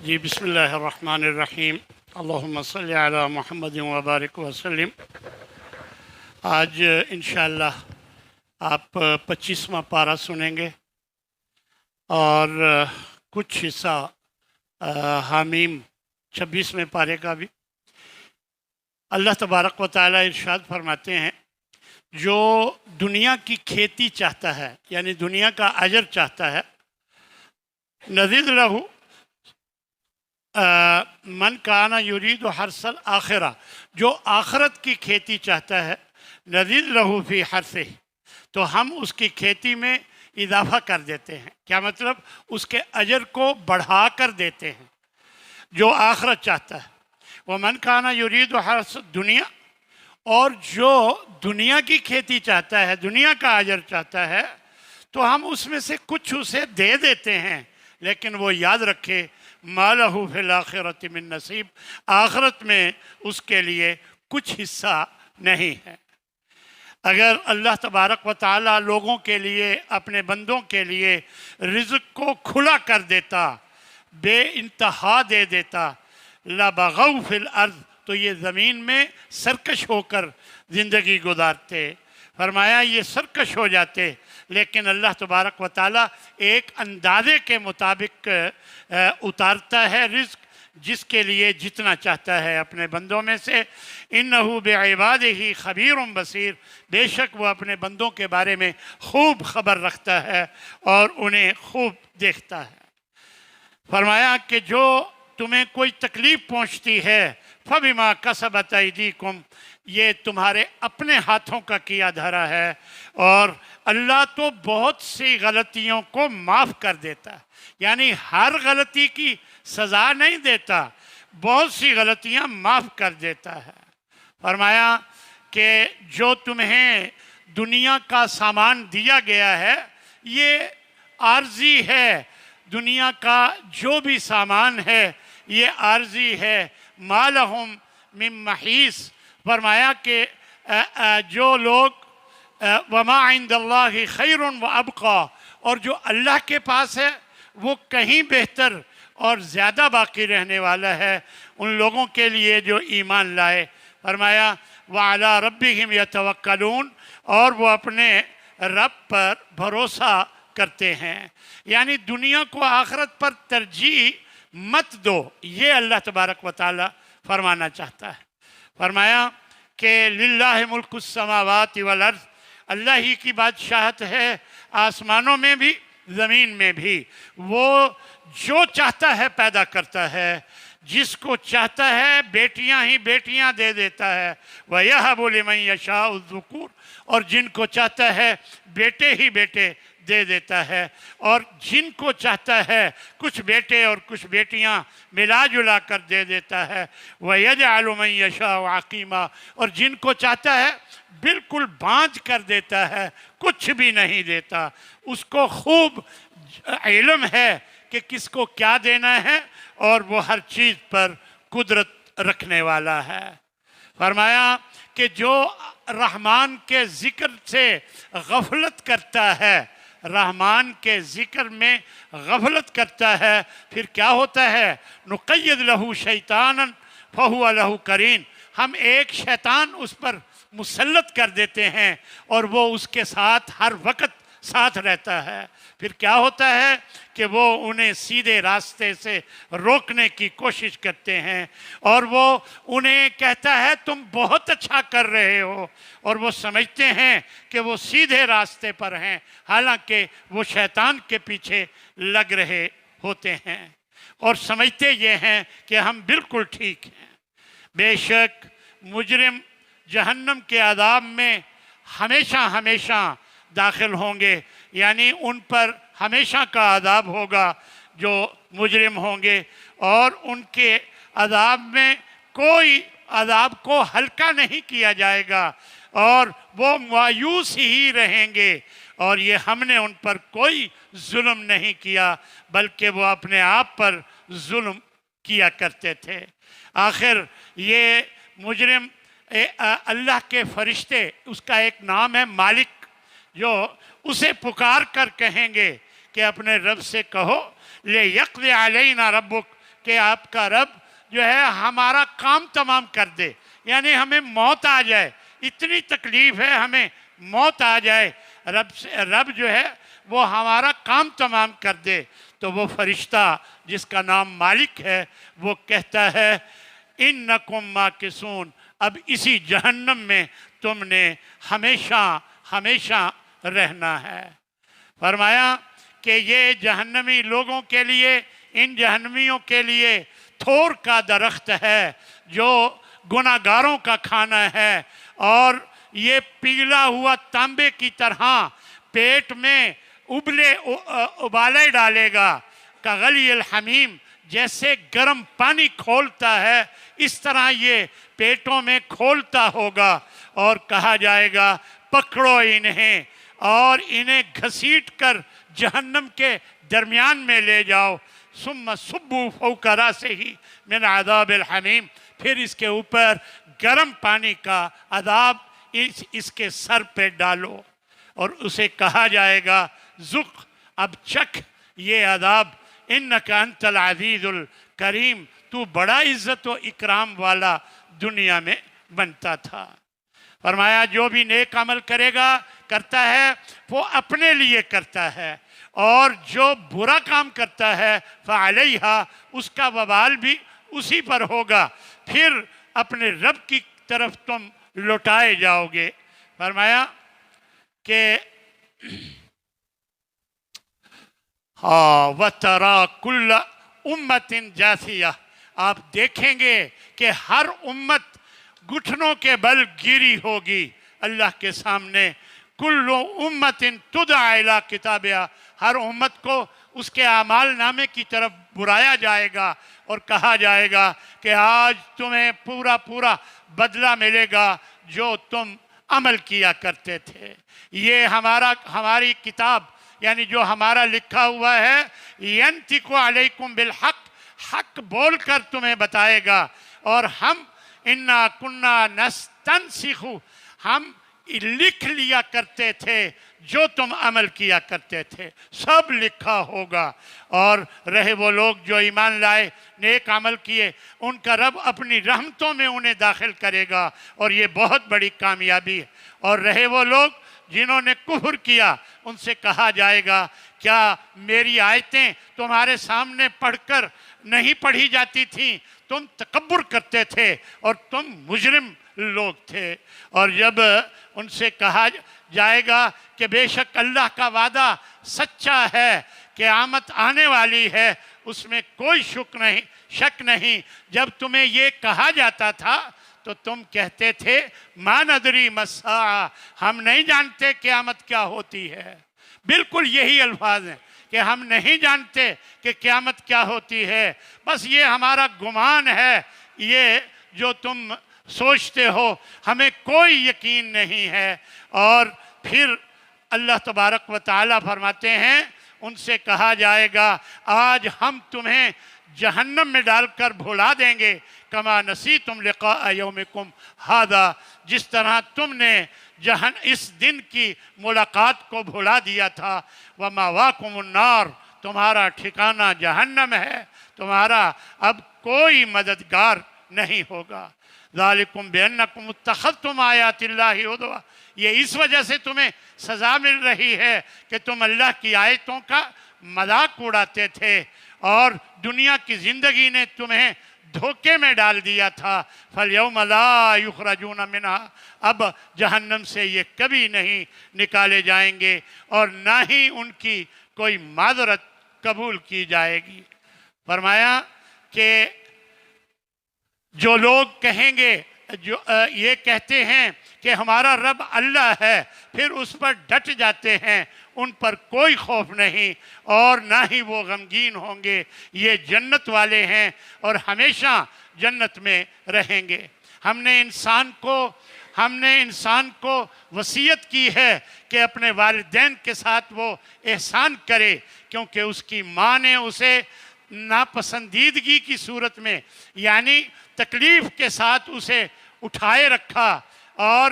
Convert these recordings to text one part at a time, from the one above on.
جی بسم اللہ الرحمن الرحیم اللہم صلی علی محمد وبارک وسلم۔ آج انشاءاللہ آپ 25واں پارہ سنیں گے اور کچھ حصہ حامیم 26ویں پارے کا بھی۔ اللہ تبارک و تعالی ارشاد فرماتے ہیں، جو دنیا کی کھیتی چاہتا ہے یعنی دنیا کا اجر چاہتا ہے، نزید لہو من کانا یرید حرث الآخرہ، جو آخرت کی کھیتی چاہتا ہے، نزید لہو فی حرثہ، تو ہم اس کی کھیتی میں اضافہ کر دیتے ہیں۔ کیا مطلب؟ اس کے اجر کو بڑھا کر دیتے ہیں جو آخرت چاہتا ہے۔ ومن کانا یرید حرث دنیا، اور جو دنیا کی کھیتی چاہتا ہے، دنیا کا اجر چاہتا ہے، تو ہم اس میں سے کچھ اسے دے دیتے ہیں، لیکن وہ یاد رکھے ما لہ فی الآخرۃ من نصیب، آخرت میں اس کے لیے کچھ حصہ نہیں ہے۔ اگر اللہ تبارک و تعالی لوگوں کے لیے، اپنے بندوں کے لیے رزق کو کھلا کر دیتا، بے انتہا دے دیتا، لبغوا فی الارض، تو یہ زمین میں سرکش ہو کر زندگی گزارتے۔ فرمایا یہ سرکش ہو جاتے، لیکن اللہ تبارک و تعالی ایک اندازے کے مطابق اتارتا ہے رزق، جس کے لیے جتنا چاہتا ہے اپنے بندوں میں سے۔ انہو بعبادہ خبیر بصیر، بے شک وہ اپنے بندوں کے بارے میں خوب خبر رکھتا ہے اور انہیں خوب دیکھتا ہے۔ فرمایا کہ جو تمہیں کوئی تکلیف پہنچتی ہے، فَبِمَا كَسَبَتْ أَيْدِيكُمْ، یہ تمہارے اپنے ہاتھوں کا کیا دھرا ہے، اور اللہ تو بہت سی غلطیوں کو معاف کر دیتا ہے، یعنی ہر غلطی کی سزا نہیں دیتا، بہت سی غلطیاں معاف کر دیتا ہے۔ فرمایا کہ جو تمہیں دنیا کا سامان دیا گیا ہے یہ عارضی ہے، دنیا کا جو بھی سامان ہے یہ عارضی ہے۔ ما لہم من محیص، فرمایا کہ جو لوگ وما عند اللہ خیر وابقی، اور جو اللہ کے پاس ہے وہ کہیں بہتر اور زیادہ باقی رہنے والا ہے ان لوگوں کے لیے جو ایمان لائے۔ فرمایا وعلی ربہم یتوکلون، اور وہ اپنے رب پر بھروسہ کرتے ہیں، یعنی دنیا کو آخرت پر ترجیح مت دو، یہ اللہ تبارک و تعالی فرمانا چاہتا ہے۔ فرمایا کہ للہ ملک السماوات والارض، اللہ ہی کی بادشاہت ہے آسمانوں میں بھی زمین میں بھی، وہ جو چاہتا ہے پیدا کرتا ہے، جس کو چاہتا ہے بیٹیاں ہی بیٹیاں دے دیتا ہے، وَيَهَبُ لِمَن يَشَاءُ الذُّكُورَ، اور جن کو چاہتا ہے بیٹے ہی بیٹے دے دیتا ہے، اور جن کو چاہتا ہے کچھ بیٹے اور کچھ بیٹیاں ملا جلا کر دے دیتا ہے، وَيَجْعَلُ مَن يَشَاءُ عَقِيمًا، اور جن کو چاہتا ہے بالکل بانجھ کر دیتا ہے، کچھ بھی نہیں دیتا۔ اس کو خوب علم ہے کہ کس کو کیا دینا ہے، اور وہ ہر چیز پر قدرت رکھنے والا ہے۔ فرمایا کہ جو رحمان کے ذکر سے غفلت کرتا ہے، رحمان کے ذکر میں غفلت کرتا ہے، پھر کیا ہوتا ہے؟ نقید لہو شیطانا فہو لہو قرین، ہم ایک شیطان اس پر مسلط کر دیتے ہیں اور وہ اس کے ساتھ ہر وقت ساتھ رہتا ہے۔ پھر کیا ہوتا ہے کہ وہ انہیں سیدھے راستے سے روکنے کی کوشش کرتے ہیں، اور وہ انہیں کہتا ہے تم بہت اچھا کر رہے ہو، اور وہ سمجھتے ہیں کہ وہ سیدھے راستے پر ہیں، حالانکہ وہ شیطان کے پیچھے لگ رہے ہوتے ہیں اور سمجھتے یہ ہیں کہ ہم بالکل ٹھیک ہیں۔ بے شک مجرم جہنم کے عذاب میں ہمیشہ ہمیشہ داخل ہوں گے، یعنی ان پر ہمیشہ کا عذاب ہوگا جو مجرم ہوں گے، اور ان کے عذاب میں کوئی عذاب کو ہلکا نہیں کیا جائے گا، اور وہ مایوس ہی رہیں گے، اور یہ ہم نے ان پر کوئی ظلم نہیں کیا بلکہ وہ اپنے آپ پر ظلم کیا کرتے تھے۔ آخر یہ مجرم اللہ کے فرشتے، اس کا ایک نام ہے مالک، جو اسے پکار کر کہیں گے کہ اپنے رب سے کہو لِيَقْضِ عَلَيْنَا رَبُّكَ، کہ آپ کا رب جو ہے ہمارا کام تمام کر دے، یعنی ہمیں موت آ جائے، اتنی تکلیف ہے ہمیں موت آ جائے، رب جو ہے وہ ہمارا کام تمام کر دے۔ تو وہ فرشتہ جس کا نام مالک ہے وہ کہتا ہے اِنَّكُمْ مَاكِثُونَ، اب اسی جہنم میں تم نے ہمیشہ ہمیشہ رہنا ہے۔ فرمایا کہ یہ جہنمی لوگوں کے لیے، ان جہنمیوں کے لیے تھور کا درخت ہے جو گناہ گاروں کا کھانا ہے، اور یہ پیلا ہوا تانبے کی طرح پیٹ میں ابالے ڈالے گا، کغلی الحمیم، جیسے گرم پانی کھولتا ہے اس طرح یہ پیٹوں میں کھولتا ہوگا، اور کہا جائے گا پکڑو انہیں اور انہیں گھسیٹ کر جہنم کے درمیان میں لے جاؤ، ثم صبوا فوق راسہ من عذاب الحمیم، پھر اس کے اوپر گرم پانی کا عذاب اس کے سر پہ ڈالو، اور اسے کہا جائے گا ذق، اب چکھ یہ عذاب، انک انت العزیز الکریم، تو بڑا عزت و اکرام والا دنیا میں بنتا تھا۔ فرمایا جو بھی نیک عمل کرتا ہے وہ اپنے لیے کرتا ہے، اور جو برا کام کرتا ہے فعلیہا، اس کا وبال بھی اسی پر ہوگا، پھر اپنے رب کی طرف تم لوٹائے جاؤ گے۔ فرمایا کہ وَتَرَا كُلَّ أُمَّةٍ جَاثِيَةٍ، آپ دیکھیں گے کہ ہر امت گھٹنوں کے بل گری ہوگی اللہ کے سامنے۔ کل امت تدعى الى کتابها، ہر امت کو اس کے اعمال نامے کی طرف بلایا جائے گا اور کہا جائے گا کہ آج تمہیں پورا پورا بدلہ ملے گا جو تم عمل کیا کرتے تھے۔ یہ ہماری کتاب، یعنی جو ہمارا لکھا ہوا ہے، ينطق علیکم بالحق، حق بول کر تمہیں بتائے گا، اور ہم انا کنا نستنسخ، ہم لکھ لیا کرتے تھے جو تم عمل کیا کرتے تھے، سب لکھا ہوگا۔ اور رہے وہ لوگ جو ایمان لائے، نیک عمل کیے، ان کا رب اپنی رحمتوں میں انہیں داخل کرے گا، اور یہ بہت بڑی کامیابی ہے۔ اور رہے وہ لوگ جنہوں نے کفر کیا، ان سے کہا جائے گا کیا میری آیتیں تمہارے سامنے پڑھ کر نہیں پڑھی جاتی تھیں؟ تم تکبر کرتے تھے اور تم مجرم لوگ تھے۔ اور جب ان سے کہا جائے گا کہ بے شک اللہ کا وعدہ سچا ہے، قیامت آنے والی ہے، اس میں کوئی شک نہیں، جب تمہیں یہ کہا جاتا تھا تو تم کہتے تھے ما ندری ما الساعہ، ہم نہیں جانتے قیامت کیا ہوتی ہے۔ بالکل یہی الفاظ ہیں کہ ہم نہیں جانتے کہ قیامت کیا ہوتی ہے، بس یہ ہمارا گمان ہے، یہ جو تم سوچتے ہو ہمیں کوئی یقین نہیں ہے۔ اور پھر اللہ تبارک و تعالی فرماتے ہیں ان سے کہا جائے گا آج ہم تمہیں جہنم میں ڈال کر بھلا دیں گے، کما نسیتم لقاء یومکم ھذا، جس طرح تم نے اس دن کی ملاقات کو بھلا دیا تھا، ومأواکم النار، تمہارا ٹھکانہ جہنم ہے، تمہارا اب کوئی مددگار نہیں ہوگا۔ ذالکم بانکم اتخذتم آیات اللہ ہزوا، یہ اس وجہ سے تمہیں سزا مل رہی ہے کہ تم اللہ کی آیتوں کا مذاق اڑاتے تھے، اور دنیا کی زندگی نے تمہیں دھوکے میں ڈال دیا تھا۔ فَالْيَوْمَ لَا يُخْرَجُونَ مِنْهَا، اب جہنم سے یہ کبھی نہیں نکالے جائیں گے، اور نہ ہی ان کی کوئی معذرت قبول کی جائے گی۔ فرمایا کہ جو لوگ کہیں گے، جو یہ کہتے ہیں کہ ہمارا رب اللہ ہے، پھر اس پر ڈٹ جاتے ہیں، ان پر کوئی خوف نہیں اور نہ ہی وہ غمگین ہوں گے، یہ جنت والے ہیں اور ہمیشہ جنت میں رہیں گے۔ ہم نے انسان کو وصیت کی ہے کہ اپنے والدین کے ساتھ وہ احسان کرے، کیونکہ اس کی ماں نے اسے ناپسندیدگی کی صورت میں، یعنی تکلیف کے ساتھ اسے اٹھائے رکھا اور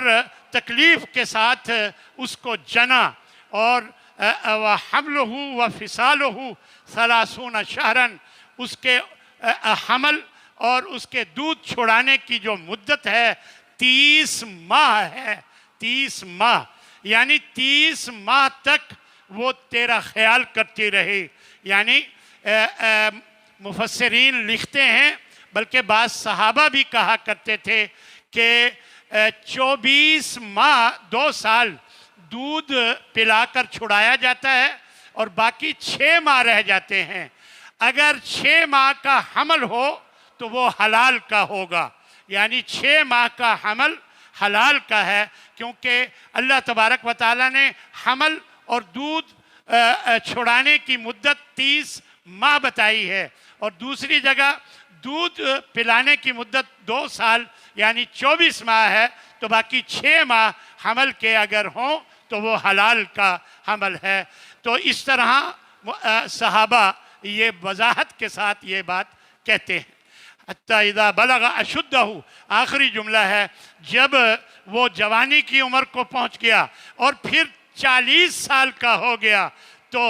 تکلیف کے ساتھ اس کو جنا، اور وَحَمْلُهُ وَفِصَالُهُ 30 شہراً، اس کے حمل اور اس کے دودھ چھڑانے کی جو مدت ہے 30 ماہ ہے، 30 ماہ، یعنی 30 ماہ تک وہ تیرا خیال کرتی رہی. یعنی مفسرین لکھتے ہیں، بلکہ بعض صحابہ بھی کہا کرتے تھے کہ 24 ماہ 2 سال دودھ پلا کر چھڑایا جاتا ہے اور باقی 6 ماہ رہ جاتے ہیں. اگر 6 ماہ کا حمل ہو تو وہ حلال کا ہوگا، یعنی 6 ماہ کا حمل حلال کا ہے، کیونکہ اللہ تبارک و تعالیٰ نے حمل اور دودھ چھڑانے کی مدت 30 ماہ بتائی ہے، اور دوسری جگہ دودھ پلانے کی مدت 2 سال یعنی 24 ماہ ہے، تو باقی 6 ماہ حمل کے اگر ہوں تو وہ حلال کا حمل ہے. تو اس طرح صحابہ یہ وضاحت کے ساتھ یہ بات کہتے ہیں. حتیٰ اذا بلغ اشدہ، آخری جملہ ہے، جب وہ جوانی کی عمر کو پہنچ گیا اور پھر 40 سال کا ہو گیا تو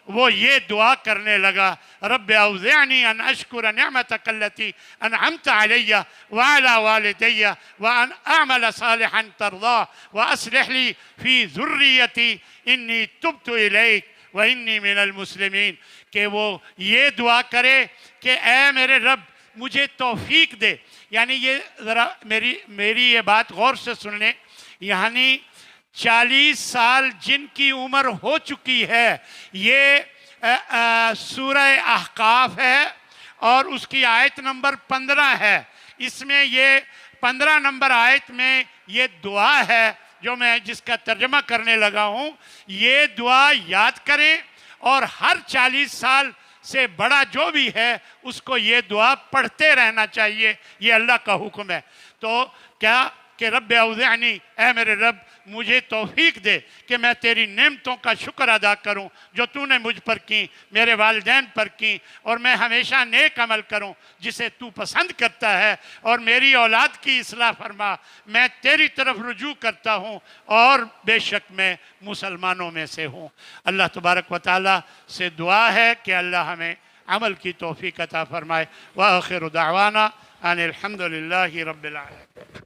وہ یہ دعا کرنے لگا، رب اوزعنی ان اشکر نعمتک التی انعمت علی وعلی والدی وان اعمل صالحا ترضاه واصلح لی فی ذریتی انی تبت الیک وانی من المسلمین. کہ وہ یہ دعا کرے کہ اے میرے رب مجھے توفیق دے. یعنی یہ ذرا میری یہ بات غور سے سن لیں، یعنی 40 سال جن کی عمر ہو چکی ہے، یہ سورہ احقاف ہے اور اس کی آیت نمبر 15 ہے. اس میں یہ 15 نمبر آیت میں یہ دعا ہے جو میں جس کا ترجمہ کرنے لگا ہوں. یہ دعا یاد کریں اور ہر 40 سال سے بڑا جو بھی ہے اس کو یہ دعا پڑھتے رہنا چاہیے. یہ اللہ کا حکم ہے. تو کیا کہ رب اوزعنی، اے میرے رب مجھے توفیق دے کہ میں تیری نعمتوں کا شکر ادا کروں جو تو نے مجھ پر کی، میرے والدین پر کی، اور میں ہمیشہ نیک عمل کروں جسے تو پسند کرتا ہے، اور میری اولاد کی اصلاح فرما. میں تیری طرف رجوع کرتا ہوں اور بے شک میں مسلمانوں میں سے ہوں. اللہ تبارک و تعالیٰ سے دعا ہے کہ اللہ ہمیں عمل کی توفیق عطا فرمائے. وآخر دعوانا ان الحمد للہ رب العالمین.